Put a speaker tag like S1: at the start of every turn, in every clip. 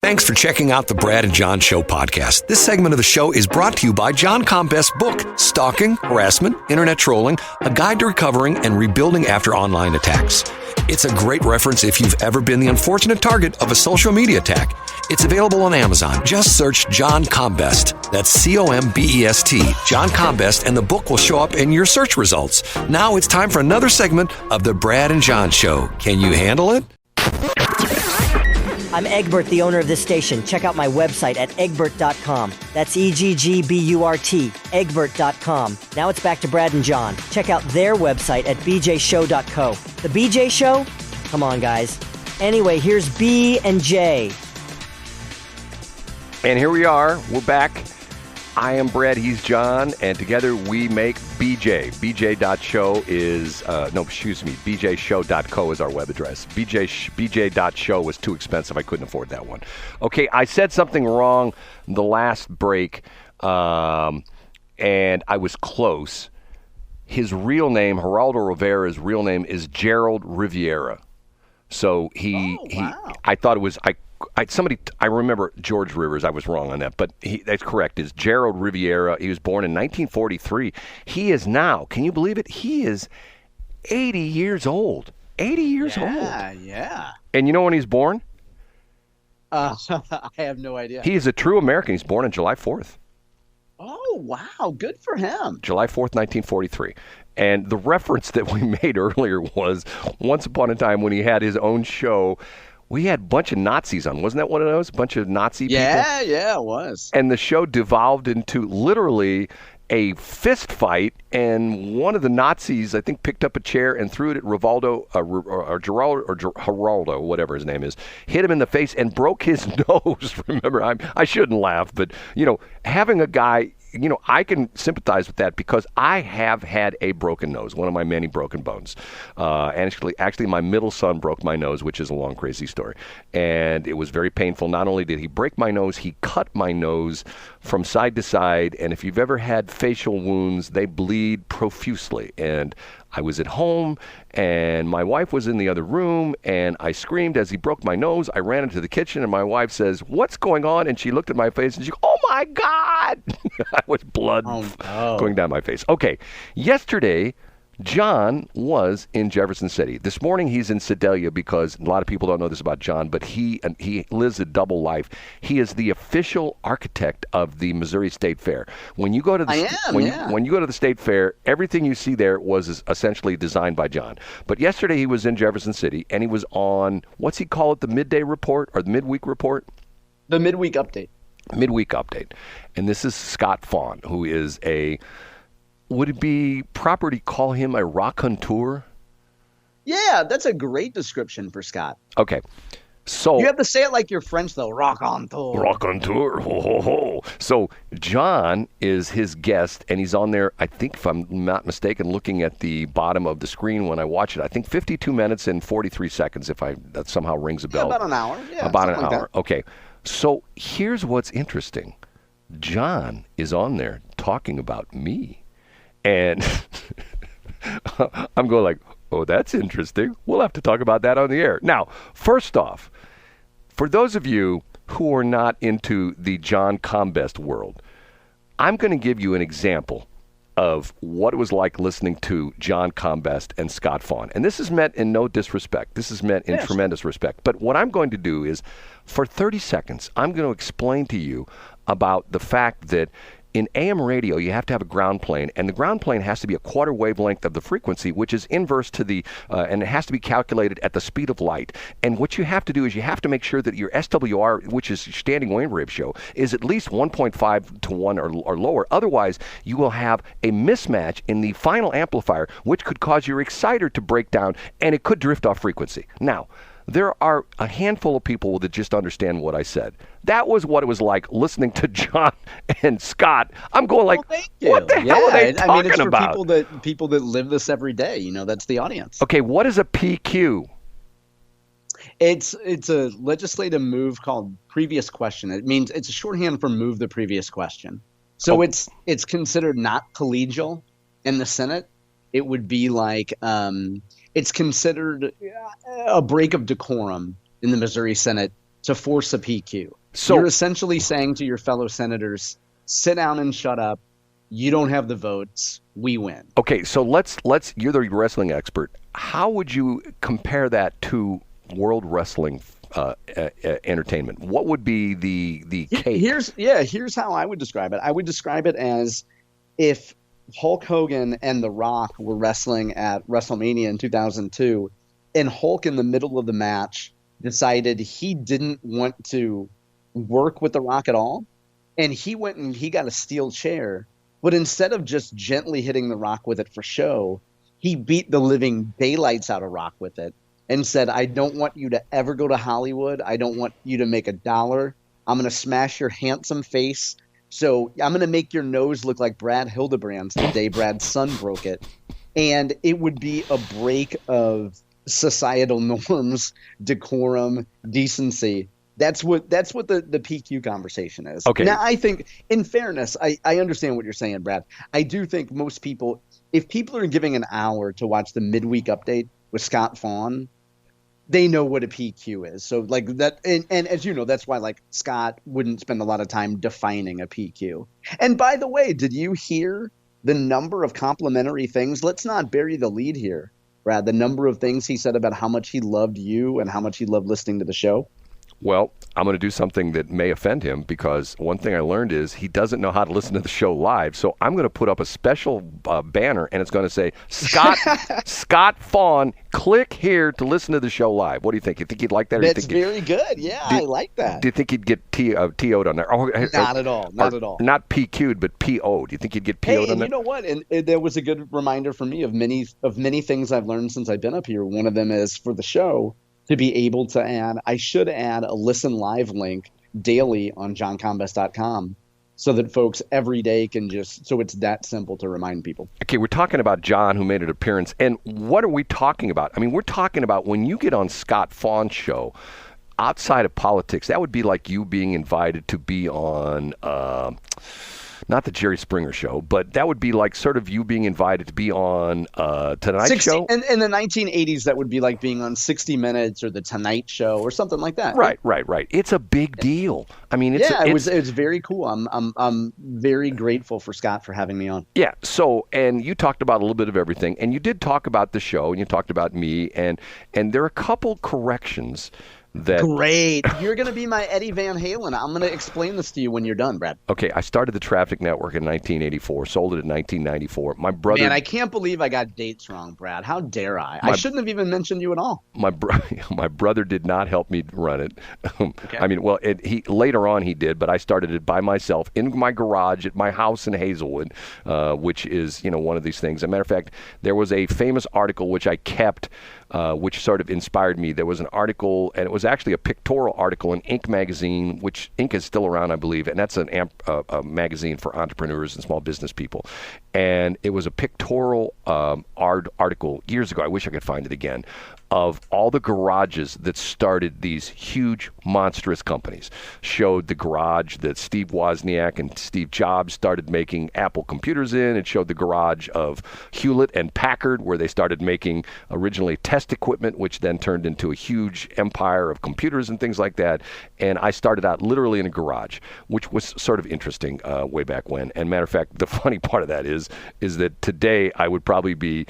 S1: Thanks for checking out the Brad and John Show podcast. This segment of the show is brought to you by John Combest's book, Stalking, Harassment, Internet Trolling, A Guide to Recovering and Rebuilding After Online Attacks. It's a great reference if you've ever been the unfortunate target of a social media attack. It's available on Amazon. Just search John Combest. That's C-O-M-B-E-S-T, John Combest, and the book will show up in your search results. Now it's time for another segment of the Brad and John Show. Can you handle it?
S2: I'm Egbert, the owner of this station. Check out my website at egbert.com. That's E-G-G-B-U-R-T, egbert.com. Now it's back to Brad and John. Check out their website at bjshow.co. The BJ Show? Come on, guys. Anyway, here's B and J.
S3: And here we are. We're back. I am Brad, he's John, and together we make BJ. BJ.show is, BJshow.co is our web address. BJ.show was too expensive. I couldn't afford that one. Okay, I said something wrong the last break, and I was close. His real name, Geraldo Rivera's real name is Geraldo Rivera. So I thought it was, I remember George Rivers. I was wrong on that, but that's correct. It's Geraldo Rivera. He was born in 1943. He is now, can you believe it? He is 80 years old. 80 years old.
S4: Yeah.
S3: And you know when he's born?
S4: I have no idea.
S3: He is a true American. He's born on July 4th.
S4: Oh, wow. Good for him.
S3: July 4th, 1943. And the reference that we made earlier was once upon a time when he had his own show, we had a bunch of Nazis on. Wasn't that one of those? A bunch of Nazi people?
S4: Yeah, it was.
S3: And the show devolved into literally a fist fight, and one of the Nazis, I think, picked up a chair and threw it at Geraldo, whatever his name is, hit him in the face and broke his nose. Remember, I shouldn't laugh, but, having a guy, I can sympathize with that because I have had a broken nose, one of my many broken bones. And actually, my middle son broke my nose, which is a long, crazy story. And it was very painful. Not only did he break my nose, he cut my nose from side to side. And if you've ever had facial wounds, they bleed profusely. And I was at home, and my wife was in the other room, and I screamed as he broke my nose. I ran into the kitchen, and my wife says, "What's going on?" And she looked at my face, and she goes, "Oh, my God!" I was blood going down my face. Okay, yesterday, John was in Jefferson City. This morning, he's in Sedalia because a lot of people don't know this about John, but he lives a double life. He is the official architect of the Missouri State Fair. When you go to when you go to the State Fair, everything you see there was essentially designed by John. But yesterday, he was in Jefferson City, and he was on, what's he call it, the midday report or the midweek report?
S4: The midweek update.
S3: Midweek update. And this is Scott Fawn, who is would it be proper to call him a raconteur?
S4: Yeah, that's a great description for Scott.
S3: Okay. So
S4: you have to say it like you're French, though. Raconteur.
S3: Raconteur. Ho, ho, ho. So John is his guest, and he's on there, I think, if I'm not mistaken, looking at the bottom of the screen when I watch it. I think 52 minutes and 43 seconds, if that somehow rings a bell.
S4: Yeah, about an hour. Yeah,
S3: about an hour. Okay. So here's what's interesting. John is on there talking about me. And I'm going like, oh, that's interesting. We'll have to talk about that on the air. Now, first off, for those of you who are not into the John Combest world, I'm going to give you an example of what it was like listening to John Combest and Scott Fawn. And this is meant in no disrespect. This is meant in tremendous respect. But what I'm going to do is, for 30 seconds, I'm going to explain to you about the fact that in AM radio, you have to have a ground plane, and the ground plane has to be a quarter wavelength of the frequency, which is inverse to the, and it has to be calculated at the speed of light. And what you have to do is you have to make sure that your SWR, which is standing wave ratio, is at least 1.5 to 1 or lower. Otherwise, you will have a mismatch in the final amplifier, which could cause your exciter to break down, and it could drift off frequency. Now, there are a handful of people that just understand what I said. That was what it was like listening to John and Scott. I'm going like, what the hell are they talking
S4: it's for
S3: about?
S4: People that live this every day. That's the audience.
S3: Okay, what is a PQ?
S4: It's a legislative move called previous question. It means it's a shorthand for move the previous question. So it's considered not collegial in the Senate. It would be like it's considered a break of decorum in the Missouri Senate to force a PQ.
S3: So
S4: you're essentially saying to your fellow senators, sit down and shut up. You don't have the votes. We win.
S3: Okay, so let's you're the wrestling expert. How would you compare that to World Wrestling entertainment? What would be the cake?
S4: Here's how I would describe it. I would describe it as if Hulk Hogan and The Rock were wrestling at WrestleMania in 2002, and Hulk in the middle of the match decided he didn't want to work with The Rock at all, and he went and he got a steel chair, but instead of just gently hitting The Rock with it for show, he beat the living daylights out of Rock with it and said, I don't want you to ever go to Hollywood. I don't want you to make $1. I'm going to smash your handsome face. So I'm going to make your nose look like Brad Hildebrand's the day Brad's son broke it. And it would be a break of societal norms, decorum, decency. That's what the PQ conversation is.
S3: Okay.
S4: Now, I think, in fairness, I understand what you're saying, Brad. I do think most people, if people are giving an hour to watch the midweek update with Scott Fawn, they know what a PQ is. So like that, and as you know, that's why like Scott wouldn't spend a lot of time defining a PQ. And by the way, did you hear the number of complimentary things? Let's not bury the lead here, Brad. The number of things he said about how much he loved you and how much he loved listening to the show.
S3: Well, I'm going to do something that may offend him, because one thing I learned is he doesn't know how to listen to the show live. So I'm going to put up a special banner, and it's going to say, Scott Fawn, click here to listen to the show live. What do you think? You think he'd like that?
S4: That's very good. Yeah, I like that.
S3: Do you think he'd get TO'd on there?
S4: Not at all. Not at all.
S3: Not PQ'd, but PO'd. Do you think he'd get PO'd on there?
S4: You know what? And there was a good reminder for me of many things I've learned since I've been up here. One of them is for the show, to be able to add, I should add a listen live link daily on johncombest.com so that folks every day can so it's that simple to remind people.
S3: Okay, we're talking about John, who made an appearance. And what are we talking about? I mean, we're talking about when you get on Scott Fawn's show, outside of politics, that would be like you being invited to be on, not the Jerry Springer show, but that would be like sort of you being invited to be on Tonight Show.
S4: In the 1980s, that would be like being on 60 Minutes or the Tonight Show or something like that.
S3: Right. It's a big deal. I mean, it's
S4: very cool. I'm very grateful for Scott for having me on.
S3: Yeah. So, and you talked about a little bit of everything, and you did talk about the show, and you talked about me, and there are a couple corrections.
S4: Great. You're going to be my Eddie Van Halen. I'm going to explain this to you when you're done, Brad.
S3: Okay, I started the Traffic Network in 1984, sold it in 1994. My brother... Man,
S4: I can't believe I got dates wrong, Brad. How dare I? I shouldn't have even mentioned you at all.
S3: My brother did not help me run it.
S4: Okay.
S3: I mean, well, he later on he did, but I started it by myself in my garage at my house in Hazelwood, which is, one of these things. As a matter of fact, there was a famous article which I kept, which sort of inspired me. There was an article, and it was actually a pictorial article in Inc. magazine, which Inc. is still around, I believe, and that's a magazine for entrepreneurs and small business people. And it was a pictorial article years ago, I wish I could find it again, of all the garages that started these huge, monstrous companies. Showed the garage that Steve Wozniak and Steve Jobs started making Apple computers in. It showed the garage of Hewlett and Packard, where they started making originally test equipment, which then turned into a huge empire of computers and things like that. And I started out literally in a garage, which was sort of interesting way back when. And matter of fact, the funny part of that is that today I would probably be,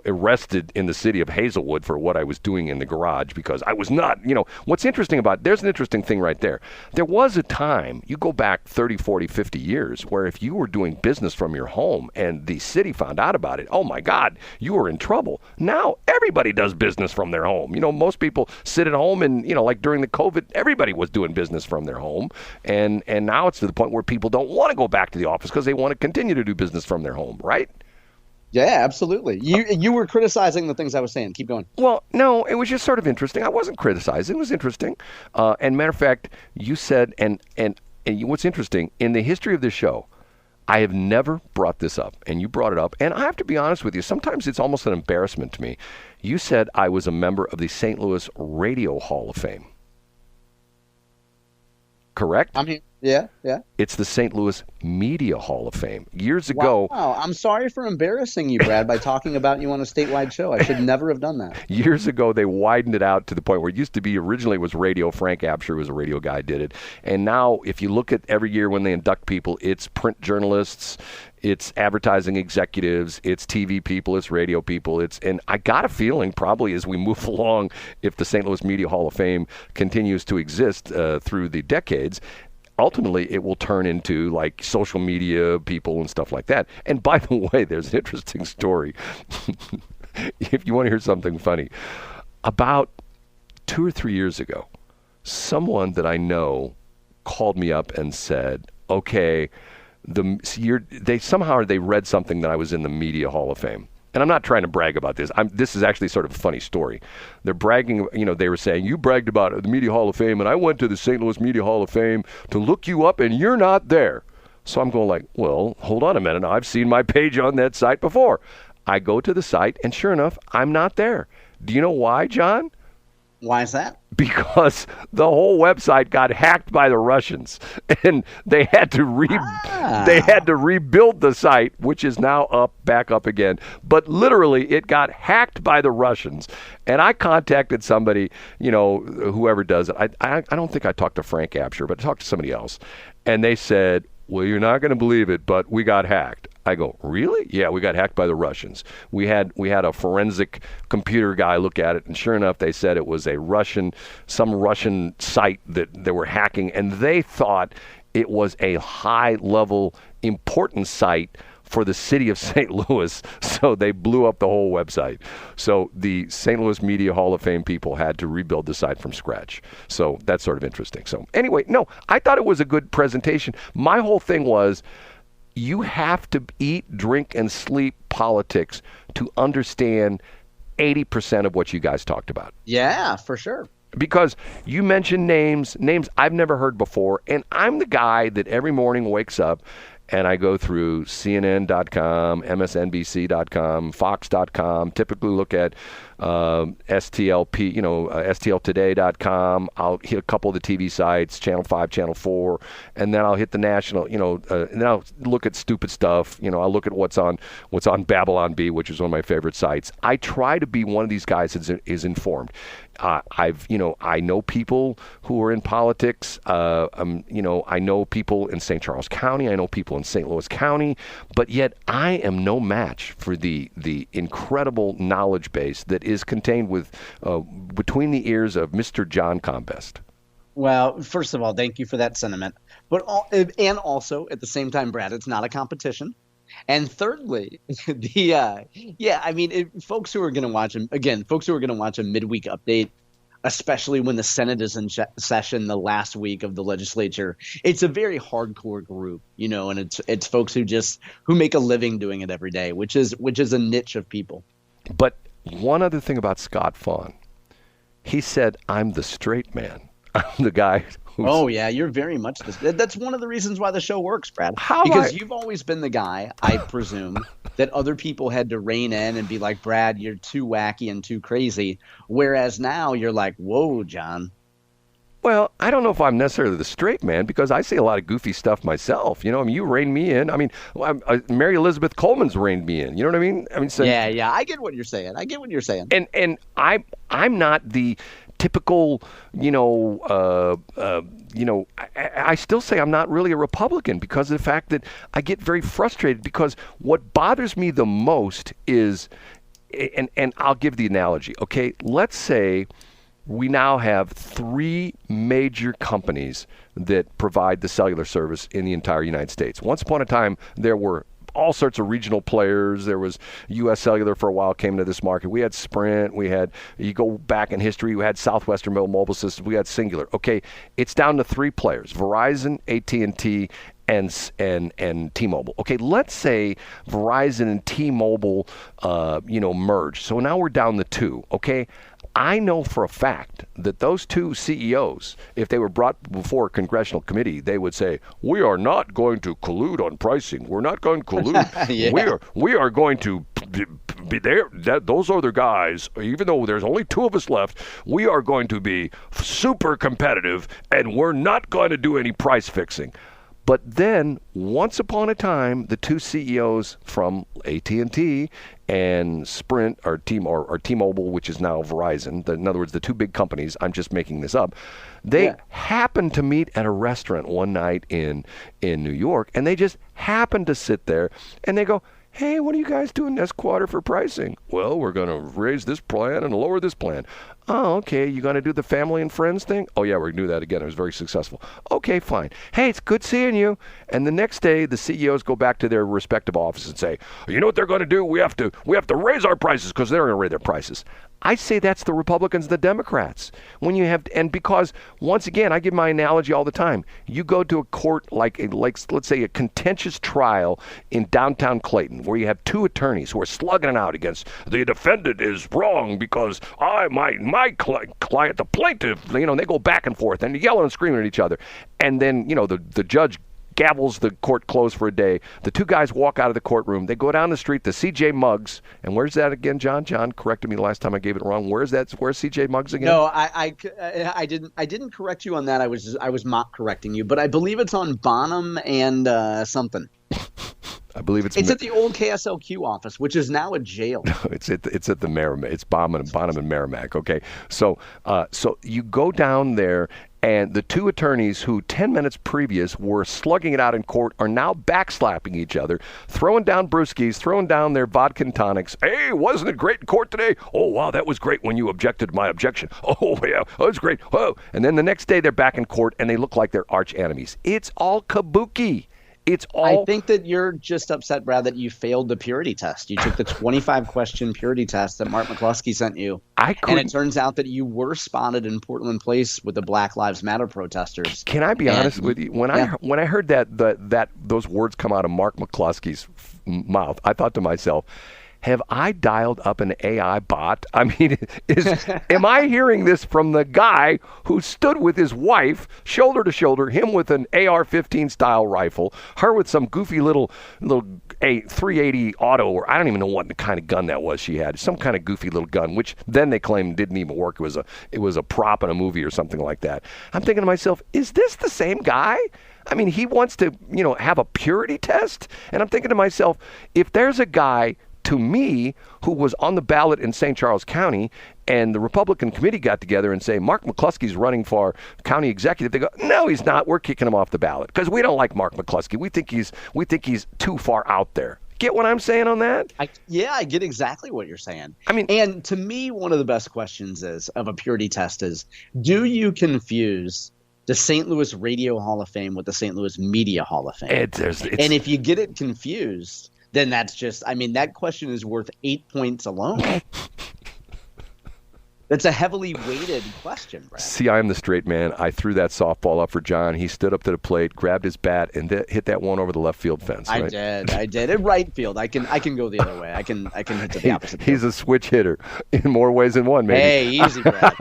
S3: arrested in the city of Hazelwood for what I was doing in the garage, because I was not, what's interesting there's an interesting thing right there. There was a time, you go back 30, 40, 50 years, where if you were doing business from your home and the city found out about it, oh my God, you were in trouble. Now everybody does business from their home. Most people sit at home and, like during the COVID, everybody was doing business from their home. And now it's to the point where people don't want to go back to the office because they want to continue to do business from their home, right?
S4: Yeah, absolutely. You were criticizing the things I was saying. Keep going.
S3: Well, no, it was just sort of interesting. I wasn't criticizing. It was interesting. And matter of fact, you said, and what's interesting, in the history of this show, I have never brought this up, and you brought it up. And I have to be honest with you, sometimes it's almost an embarrassment to me. You said I was a member of the St. Louis Radio Hall of Fame. Correct?
S4: Yeah, yeah.
S3: It's the St. Louis Media Hall of Fame. Years ago,
S4: Wow, I'm sorry for embarrassing you, Brad, by talking about you on a statewide show. I should never have done that.
S3: years ago, they widened it out to the point where it used to be originally it was radio. Frank Absher was a radio guy, did it. And now, if you look at every year when they induct people, it's print journalists, it's advertising executives, it's TV people, it's radio people. And I got a feeling probably as we move along, if the St. Louis Media Hall of Fame continues to exist through the decades, ultimately it will turn into like social media people and stuff like that. And by the way, there's an interesting story. If you want to hear something funny, about 2 or 3 years ago, someone that I know called me up and said, okay, they read something that I was in the Media Hall of Fame. And I'm not trying to brag about this. This is actually sort of a funny story. They're bragging, they were saying, you bragged about the Media Hall of Fame, and I went to the St. Louis Media Hall of Fame to look you up, and you're not there. So I'm going like, well, hold on a minute. I've seen my page on that site before. I go to the site, and sure enough, I'm not there. Do you know why, John?
S4: Why is that?
S3: Because the whole website got hacked by the Russians, and they had to rebuild the site, which is now back up again. But literally, it got hacked by the Russians. And I contacted somebody, whoever does it. I don't think I talked to Frank Absher, but I talked to somebody else, and they said, well, you're not going to believe it, but we got hacked. I go, really? Yeah, we got hacked by the Russians. We had a forensic computer guy look at it, and sure enough, they said it was some Russian site that they were hacking, and they thought it was a high-level important site for the city of St. Louis, so they blew up the whole website. So the St. Louis Media Hall of Fame people had to rebuild the site from scratch. So that's sort of interesting. So anyway, no, I thought it was a good presentation. My whole thing was, you have to eat, drink, and sleep politics to understand 80% of what you guys talked about.
S4: Yeah, for sure.
S3: Because you mentioned names I've never heard before, and I'm the guy that every morning wakes up and I go through CNN.com, MSNBC.com, Fox.com, typically look at STLP, STLtoday.com. I'll hit a couple of the TV sites, Channel 5, Channel 4, and then I'll hit the national, and then I'll look at stupid stuff. I'll look at what's on Babylon Bee, which is one of my favorite sites. I try to be one of these guys that is informed. I know people who are in politics. I know people in St. Charles County. I know people in St. Louis County. But yet I am no match for the incredible knowledge base that is contained between the ears of Mr. John Combest.
S4: Well, first of all, thank you for that sentiment. And also at the same time, Brad, it's not a competition. And thirdly, folks who are going to watch a midweek update, especially when the Senate is in session the last week of the legislature, it's a very hardcore group, and it's folks who make a living doing it every day, which is a niche of people.
S3: But one other thing about Scott Fawn, he said, I'm the straight man. I'm the guy.
S4: Oh, yeah, you're very much this. That's one of the reasons why the show works, Brad. You've always been the guy, I presume, that other people had to rein in and be like, Brad, you're too wacky and too crazy. Whereas now you're like, whoa, John.
S3: Well, I don't know if I'm necessarily the straight man, because I say a lot of goofy stuff myself. You rein me in. Mary Elizabeth Coleman's reined me in. You know what I mean?
S4: Yeah, I get what you're saying.
S3: And I'm not the typical, I still say I'm not really a Republican because of the fact that I get very frustrated, because what bothers me the most is, and I'll give the analogy, okay? Let's say we now have 3 major companies that provide the cellular service in the entire United States. Once upon a time, there were all sorts of regional players. There was U.S. Cellular for a while, came to this market. We had Sprint. You go back in history, we had Southwestern Mobile Systems. We had Singular. Okay, it's down to 3 players: Verizon, AT&T, and T-Mobile. Okay, let's say Verizon and T-Mobile, merge. So now we're down to 2. Okay. I know for a fact that those 2 CEOs, if they were brought before a congressional committee, they would say, we are not going to collude on pricing. We're not going to collude. Yeah. We are going to those other guys, even though there's only 2 of us left, we are going to be super competitive, and we're not going to do any price fixing. But then, once upon a time, the 2 CEOs from AT&T and Sprint, or T-Mobile, which is now Verizon, in other words, the 2 big companies, I'm just making this up, they happened to meet at a restaurant one night in New York, and they just happened to sit there, and they go, hey, what are you guys doing next quarter for pricing? Well, we're going to raise this plan and lower this plan. Oh, okay. You going to do the family and friends thing? Oh, yeah, we're going to do that again. It was very successful. Okay, fine. Hey, it's good seeing you. And the next day, the CEOs go back to their respective offices and say, you know what they're going to do? We have to raise our prices because they're going to raise their prices. I say that's the Republicans and the Democrats. And because, once again, I give my analogy all the time. You go to a court like let's say a contentious trial in downtown Clayton, where you have 2 attorneys who are slugging it out against the defendant is wrong because my client, the plaintiff, they go back and forth and yelling and screaming at each other. And then, the judge gavels the court closed for a day. The 2 guys walk out of the courtroom. They go down the street to CJ Muggs. And where's that again, John? John corrected me the last time I gave it wrong. Where's CJ Muggs again?
S4: No, I didn't correct you on that. I was mock correcting you, but I believe it's on Bonham and something.
S3: I believe it's
S4: at the old KSLQ office, which is now a jail.
S3: It's at the Merrimack. It's Bonham and Merrimack. Okay, so you go down there, and the 2 attorneys who 10 minutes previous were slugging it out in court are now backslapping each other, throwing down brewskis, throwing down their vodka and tonics. Hey, wasn't it great in court today? Oh, wow, that was great when you objected to my objection. Oh, yeah, that was great. Oh, and then the next day they're back in court, and they look like they're arch enemies. It's all kabuki.
S4: I think that you're just upset, Brad, that you failed the purity test. You took the 25-question purity test that Mark McCluskey sent you, and it turns out that you were spotted in Portland Place with the Black Lives Matter protesters.
S3: Can I be honest with you? When I heard that those words come out of Mark McCluskey's mouth, I thought to myself, have I dialed up an AI bot? I mean, am I hearing this from the guy who stood with his wife, shoulder to shoulder, him with an AR-15 style rifle, her with some goofy little A380 auto, or I don't even know what kind of gun that was she had, some kind of goofy little gun, which then they claimed didn't even work. It was a prop in a movie or something like that. I'm thinking to myself, is this the same guy? I mean, he wants to, have a purity test? And I'm thinking to myself, if there's a guy to me, who was on the ballot in St. Charles County, and the Republican committee got together and say, Mark McCluskey's running for county executive, they go, no, he's not. We're kicking him off the ballot because we don't like Mark McCluskey. We think he's too far out there. Get what I'm saying on that?
S4: I get exactly what you're saying. I mean, and to me, one of the best questions of a purity test is, do you confuse the St. Louis Radio Hall of Fame with the St. Louis Media Hall of Fame? And if you get it confused, then that's just, that question is worth 8 points alone. That's a heavily weighted question, Brad.
S3: See, I'm the straight man. I threw that softball up for John. He stood up to the plate, grabbed his bat, and hit that one over the left field fence. Right?
S4: I did. At right field, I can go the other way. I can hit to the opposite field.
S3: He's a switch hitter in more ways than one, maybe.
S4: Hey, easy, Brad.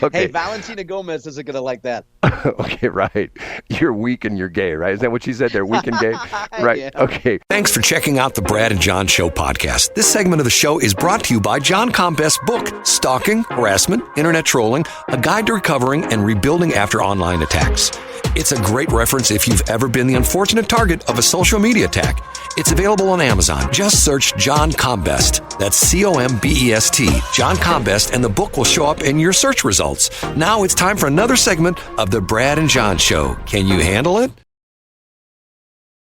S4: Okay. Hey, Valentina Gomez isn't going to like that.
S3: Okay, right. You're weak and you're gay, right? Is that what she said there? Weak and gay? Right. Yeah. Okay.
S1: Thanks for checking out the Brad and John Show podcast. This segment of the show is brought to you by John Combest's book, Stalking, Harassment, Internet Trolling, A Guide to Recovering and Rebuilding After Online Attacks. It's a great reference if you've ever been the unfortunate target of a social media attack. It's available on Amazon. Just search John Combest. That's Combest, John Combest, and the book will show up in your search results. Now it's time for another segment of the Brad and John Show. Can you handle it?